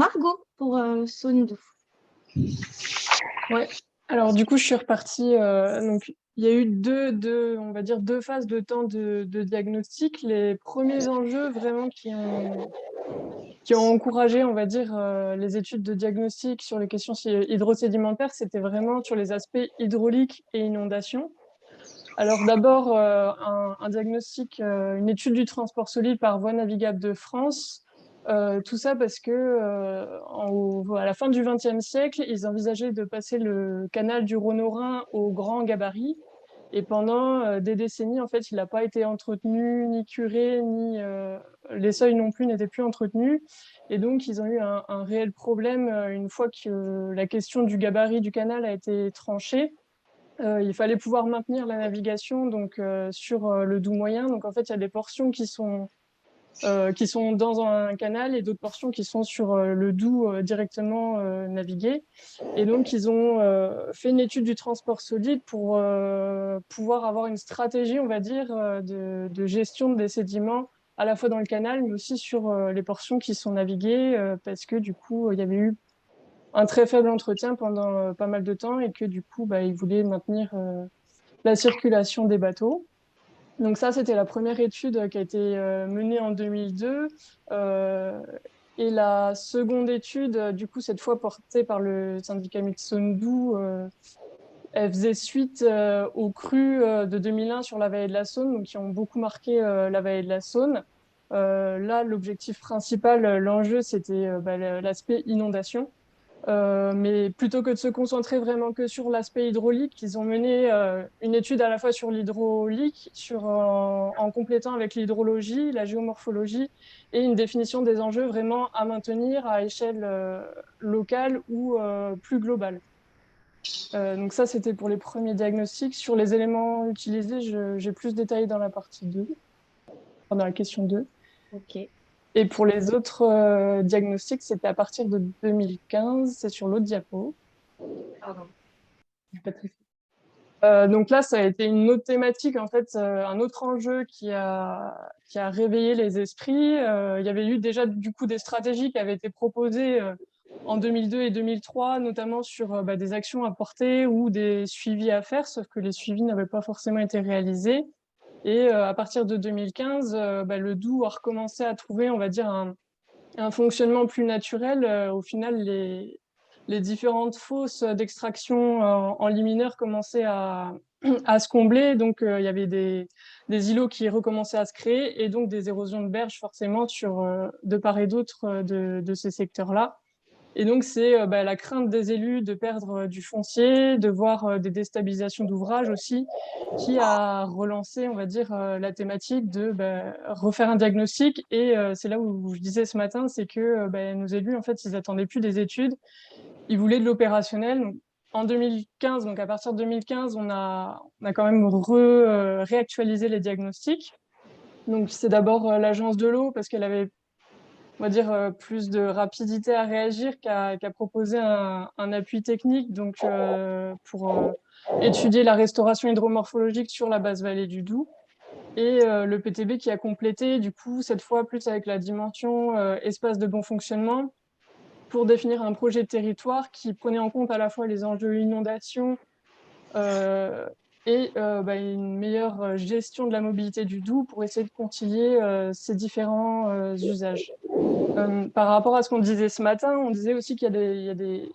Margot pour Saône 2. Ouais. Alors du coup, je suis repartie. Donc, il y a eu on va dire deux phases de temps de diagnostic. Les premiers enjeux vraiment qui ont encouragé, on va dire, les études de diagnostic sur les questions hydrosédimentaires, c'était vraiment sur les aspects hydrauliques et inondations. Alors d'abord, un diagnostic, une étude du transport solide par voie navigable de France. Tout ça parce que à la fin du XXe siècle, ils envisageaient de passer le canal du Rhône au Rhin au grand gabarit. Et pendant des décennies, en fait, il n'a pas été entretenu, ni curé, ni les seuils non plus n'étaient plus entretenus. Et donc, ils ont eu un réel problème une fois que la question du gabarit du canal a été tranchée. Il fallait pouvoir maintenir la navigation donc sur le Doubs moyen. Donc en fait, il y a des portions qui sont dans un canal et d'autres portions qui sont sur le Doubs directement naviguées. Et donc ils ont fait une étude du transport solide pour pouvoir avoir une stratégie, on va dire, de gestion des sédiments à la fois dans le canal, mais aussi sur les portions qui sont naviguées, parce que du coup, il y avait eu un très faible entretien pendant pas mal de temps et que du coup, bah, ils voulaient maintenir la circulation des bateaux. Donc ça, c'était la première étude qui a été menée en 2002. Euh, et la seconde étude, du coup, cette fois portée par le syndicat mixte Doubs, elle faisait suite aux crues de 2001 sur la vallée de la Saône, donc qui ont beaucoup marqué la vallée de la Saône. Là, l'objectif principal, l'enjeu, c'était l'aspect inondation. Mais plutôt que de se concentrer vraiment que sur l'aspect hydraulique, ils ont mené une étude à la fois sur l'hydraulique, en complétant avec l'hydrologie, la géomorphologie et une définition des enjeux vraiment à maintenir à échelle locale ou plus globale. Donc ça, c'était pour les premiers diagnostics. Sur les éléments utilisés, j'ai plus détaillé dans la partie 2, enfin, dans la question 2. Ok. Et pour les autres diagnostics, c'était à partir de 2015, c'est sur l'autre diapo. Pardon. Pas très donc là, ça a été une autre thématique, en fait, un autre enjeu qui a réveillé les esprits. Il y avait eu déjà du coup des stratégies qui avaient été proposées en 2002 et 2003, notamment sur des actions à porter ou des suivis à faire, sauf que les suivis n'avaient pas forcément été réalisés. Et à partir de 2015, le Doubs a recommencé à trouver, on va dire, un fonctionnement plus naturel. Au final, les différentes fosses d'extraction en lit mineur commençaient à se combler. Donc, il y avait des îlots qui recommençaient à se créer et donc des érosions de berges forcément sur de part et d'autre de ces secteurs-là. Et donc, c'est la crainte des élus de perdre du foncier, de voir des déstabilisations d'ouvrages aussi, qui a relancé, on va dire, la thématique de refaire un diagnostic. Et c'est là où je disais ce matin, c'est que nos élus, en fait, ils attendaient plus des études, ils voulaient de l'opérationnel. Donc, en 2015, donc à partir de 2015, on a quand même réactualisé les diagnostics. Donc, c'est d'abord l'agence de l'eau parce qu'elle avait, on va dire, plus de rapidité à réagir qu'à proposer un appui technique donc, pour étudier la restauration hydromorphologique sur la basse vallée du Doubs. Et le PTB qui a complété, du coup, cette fois plus avec la dimension espace de bon fonctionnement pour définir un projet de territoire qui prenait en compte à la fois les enjeux inondation euh, et une meilleure gestion de la mobilité du Doubs pour essayer de concilier ces différents usages. Par rapport à ce qu'on disait ce matin, on disait aussi qu'il y a des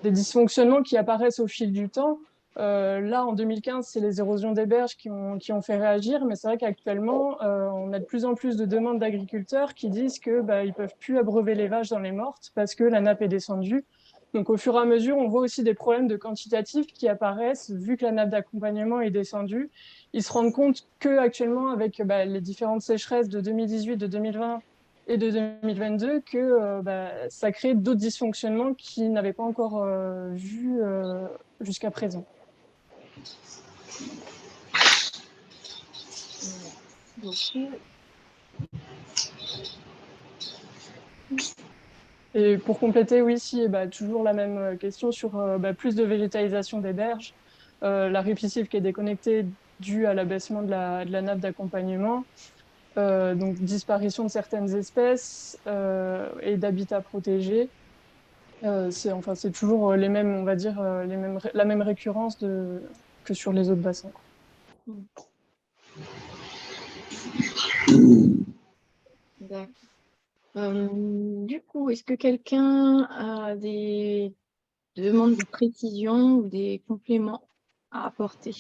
dysfonctionnements qui apparaissent au fil du temps. Là, en 2015, c'est les érosions des berges qui ont fait réagir, mais c'est vrai qu'actuellement, on a de plus en plus de demandes d'agriculteurs qui disent que ils peuvent plus abreuver les vaches dans les mortes parce que la nappe est descendue. Donc, au fur et à mesure, on voit aussi des problèmes de quantitatifs qui apparaissent vu que la nappe d'accompagnement est descendue. Ils se rendent compte que actuellement, avec les différentes sécheresses de 2018, de 2020 et de 2022 que ça crée d'autres dysfonctionnements qu'ils n'avaient pas encore vus jusqu'à présent. Beaucoup. Et pour compléter, oui, si, toujours la même question sur plus de végétalisation des berges, la ripisylve qui est déconnectée due à l'abaissement de la nappe d'accompagnement, donc disparition de certaines espèces et d'habitats protégés. C'est toujours les mêmes, on va dire, la même récurrence que sur les autres bassins, quoi. Mm. D'accord. Du coup, est-ce que quelqu'un a des demandes de précision ou des compléments à apporter?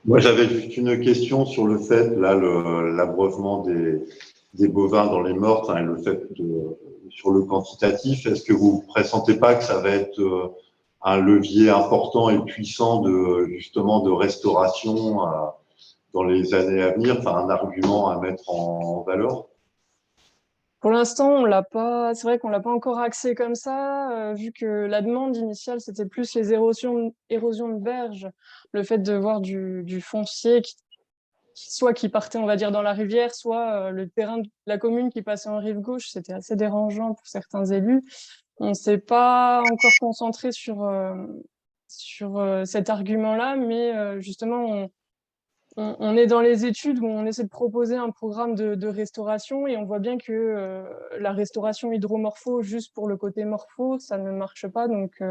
Moi, j'avais juste une question sur le fait, là, l'abreuvement des bovins dans les mortes, hein, et le fait sur le quantitatif, est-ce que vous ne pressentez pas que ça va être un levier important et puissant justement de restauration dans les années à venir, enfin un argument à mettre en valeur? Pour l'instant, on l'a pas, c'est vrai qu'on l'a pas encore axé comme ça, vu que la demande initiale, c'était plus les érosions de berges, le fait de voir du foncier soit qui partait, on va dire, dans la rivière, soit le terrain de la commune qui passait en rive gauche. C'était assez dérangeant pour certains élus. On s'est pas encore concentré sur cet argument-là, mais justement, on est dans les études où on essaie de proposer un programme de restauration et on voit bien que la restauration hydromorpho, juste pour le côté morpho, ça ne marche pas. Donc,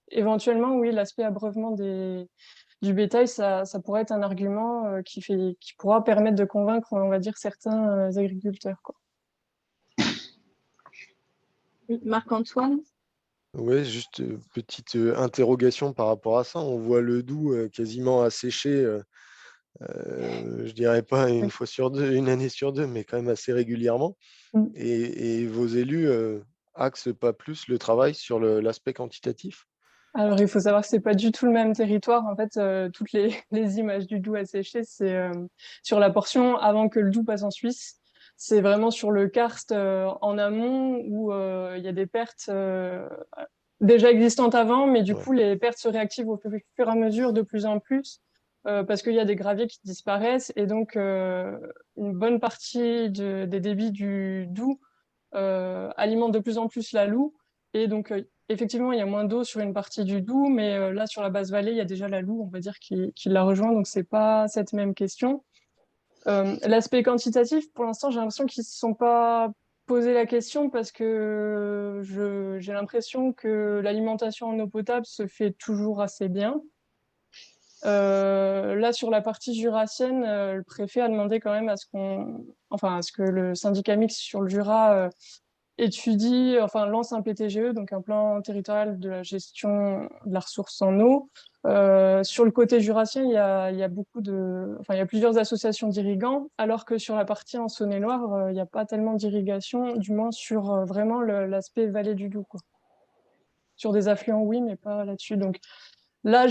éventuellement, oui, l'aspect abreuvement du bétail, ça pourrait être un argument qui pourra permettre de convaincre, on va dire, certains agriculteurs, quoi. Marc-Antoine? Ouais, juste petite interrogation par rapport à ça. On voit le Doubs quasiment asséché, je dirais pas une Oui. fois sur deux, une année sur deux, mais quand même assez régulièrement. Mm. Et vos élus axent pas plus le travail sur l'aspect quantitatif? Alors, il faut savoir que c'est pas du tout le même territoire. En fait, toutes les images du Doubs asséché, c'est sur la portion avant que le Doubs passe en Suisse. C'est vraiment sur le karst en amont où il y a des pertes déjà existantes avant, mais du Ouais. coup, les pertes se réactivent au fur et à mesure de plus en plus parce qu'il y a des graviers qui disparaissent et donc une bonne partie des débits du Doubs alimente de plus en plus la Loue. Et donc, effectivement, il y a moins d'eau sur une partie du Doubs, mais là, sur la basse vallée, il y a déjà la Loue, on va dire, qui la rejoint. Donc, c'est pas cette même question. L'aspect quantitatif, pour l'instant, j'ai l'impression qu'ils ne se sont pas posé la question parce que j'ai l'impression que l'alimentation en eau potable se fait toujours assez bien. Là, sur la partie jurassienne, le préfet a demandé quand même à ce que le syndicat mixte sur le Jura lance un PTGE, donc un plan territorial de la gestion de la ressource en eau. Sur le côté jurassien, il y a il y a plusieurs associations d'irrigants, alors que sur la partie en Saône-et-Loire, il n'y a pas tellement d'irrigation, du moins sur vraiment l'aspect vallée du Doubs, quoi. Sur des affluents, oui, mais pas là-dessus. Donc là,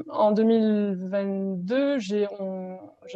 en 2022, j'ai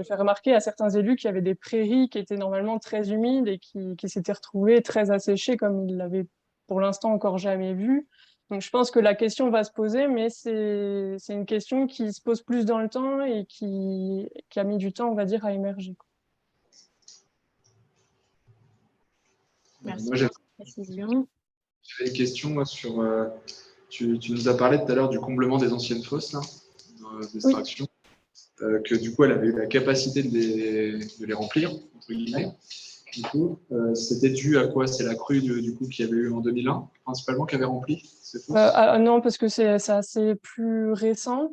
fait remarquer à certains élus qu'il y avait des prairies qui étaient normalement très humides et qui s'étaient retrouvées très asséchées comme ils l'avaient pour l'instant encore jamais vu. Donc je pense que la question va se poser, mais c'est une question qui se pose plus dans le temps et qui a mis du temps, on va dire, à émerger, quoi. Merci Moi, pour cette précision. j'avais une question moi, sur. Tu nous as parlé tout à l'heure du comblement des anciennes fosses, là, Oui. d'extraction, que du coup, elle avait eu la capacité de les remplir, entre guillemets. Du coup, c'était dû à quoi? C'est la crue du coup qu'il y avait eu en 2001, principalement, qui avait rempli ces fosses? Non, parce que c'est assez plus récent.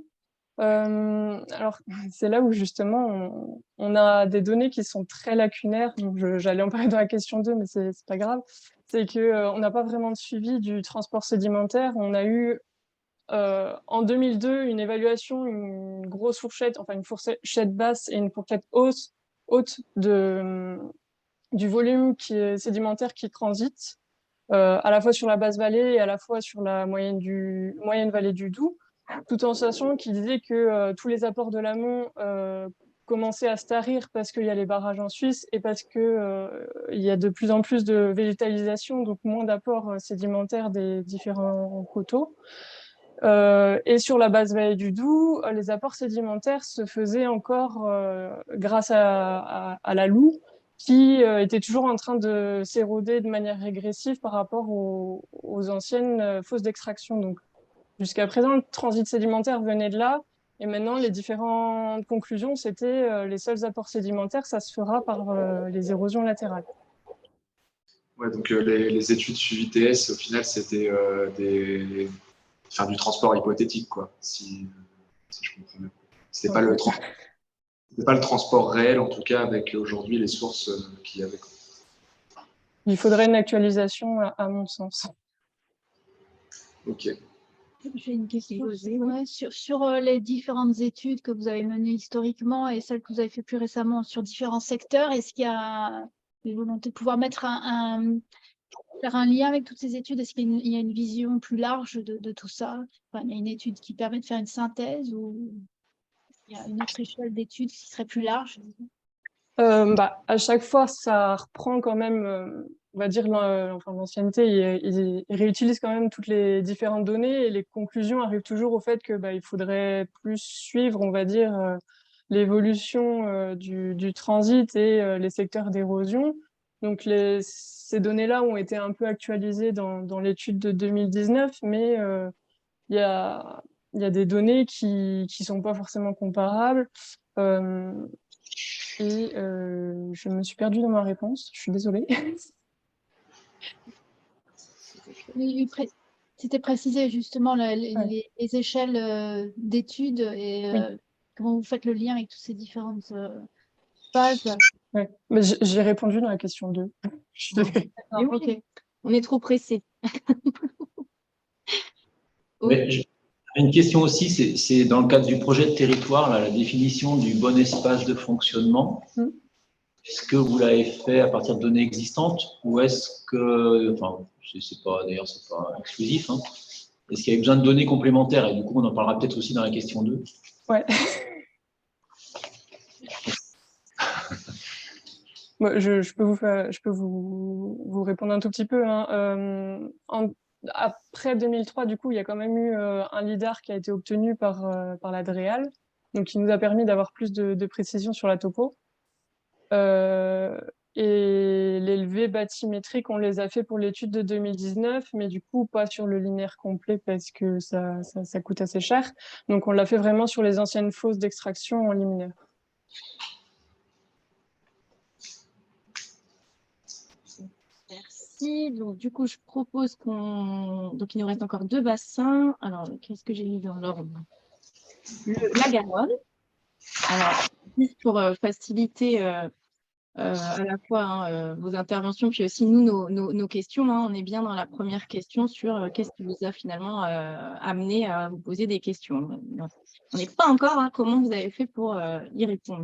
Alors, c'est là où justement on a des données qui sont très lacunaires. Donc, j'allais en parler dans la question 2, mais c'est pas grave. C'est que on n'a pas vraiment de suivi du transport sédimentaire. On a eu en 2002 une évaluation, une grosse fourchette, enfin une fourchette basse et une fourchette haute du volume sédimentaire qui transite, à la fois sur la basse vallée et à la fois sur la moyenne vallée du Doubs, tout en sachant qu'il disait que tous les apports de l'amont commençaient à se tarir parce qu'il y a les barrages en Suisse et parce que il y a de plus en plus de végétalisation, donc moins d'apports sédimentaires des différents coteaux. Et sur la basse vallée du Doubs, les apports sédimentaires se faisaient encore grâce à la Loue, qui était toujours en train de s'éroder de manière régressive par rapport aux anciennes fosses d'extraction. Donc, jusqu'à présent, le transit sédimentaire venait de là. Et maintenant, les différentes conclusions, c'était les seuls apports sédimentaires, ça se fera par les érosions latérales. Ouais, donc les études suivies TS, au final, c'était faire du transport hypothétique, quoi, si je comprends bien. C'était pas c'était pas le transport réel, en tout cas, avec aujourd'hui les sources qu'il y avait. Il faudrait une actualisation, à mon sens. Ok. J'ai une question. Posée, Ouais, sur les différentes études que vous avez menées historiquement et celles que vous avez fait plus récemment sur différents secteurs, est-ce qu'il y a une volonté de pouvoir mettre faire un lien avec toutes ces études? Est-ce qu'il y a une vision plus large de tout ça? Enfin, il y a une étude qui permet de faire une synthèse ou il y a une autre échelle d'études qui serait plus large? À chaque fois, ça reprend quand même, on va dire, l'ancienneté, ils réutilisent quand même toutes les différentes données et les conclusions arrivent toujours au fait que il faudrait plus suivre, on va dire, l'évolution du transit et les secteurs d'érosion. Donc ces données-là ont été un peu actualisées dans l'étude de 2019, mais il y a des données qui sont pas forcément comparables. Et je me suis perdue dans ma réponse, je suis désolée. Oui, c'était précisé justement les échelles d'études et Oui. comment vous faites le lien avec toutes ces différentes phases. Ouais. Mais j'ai répondu dans la question 2. Je suis désolée. Mais oui, Ok. on est trop pressé. Mais j'ai une question aussi, c'est dans le cadre du projet de territoire, là, la définition du bon espace de fonctionnement. Est-ce que vous l'avez fait à partir de données existantes ou est-ce que, enfin, d'ailleurs, c'est pas exclusif, hein. Est-ce qu'il y a besoin de données complémentaires? Et du coup, on en parlera peut-être aussi dans la question 2. Ouais. Moi, je peux vous répondre un tout petit peu, hein. Après 2003, du coup, il y a quand même eu un LIDAR qui a été obtenu par la DREAL, donc qui nous a permis d'avoir plus de précision sur la topo. Et les levées bathymétriques, on les a fait pour l'étude de 2019, mais du coup, pas sur le linéaire complet parce que ça coûte assez cher. Donc, on l'a fait vraiment sur les anciennes fosses d'extraction en linéaire. Merci. Donc, du coup, je propose donc, il nous reste encore 2 bassins. Alors, qu'est-ce que j'ai mis dans l'ordre? La Garonne. Alors, juste pour faciliter à la fois vos interventions, puis aussi nous, nos questions, hein, on est bien dans la première question sur qu'est-ce qui vous a finalement amené à vous poser des questions. On n'est pas encore comment vous avez fait pour y répondre.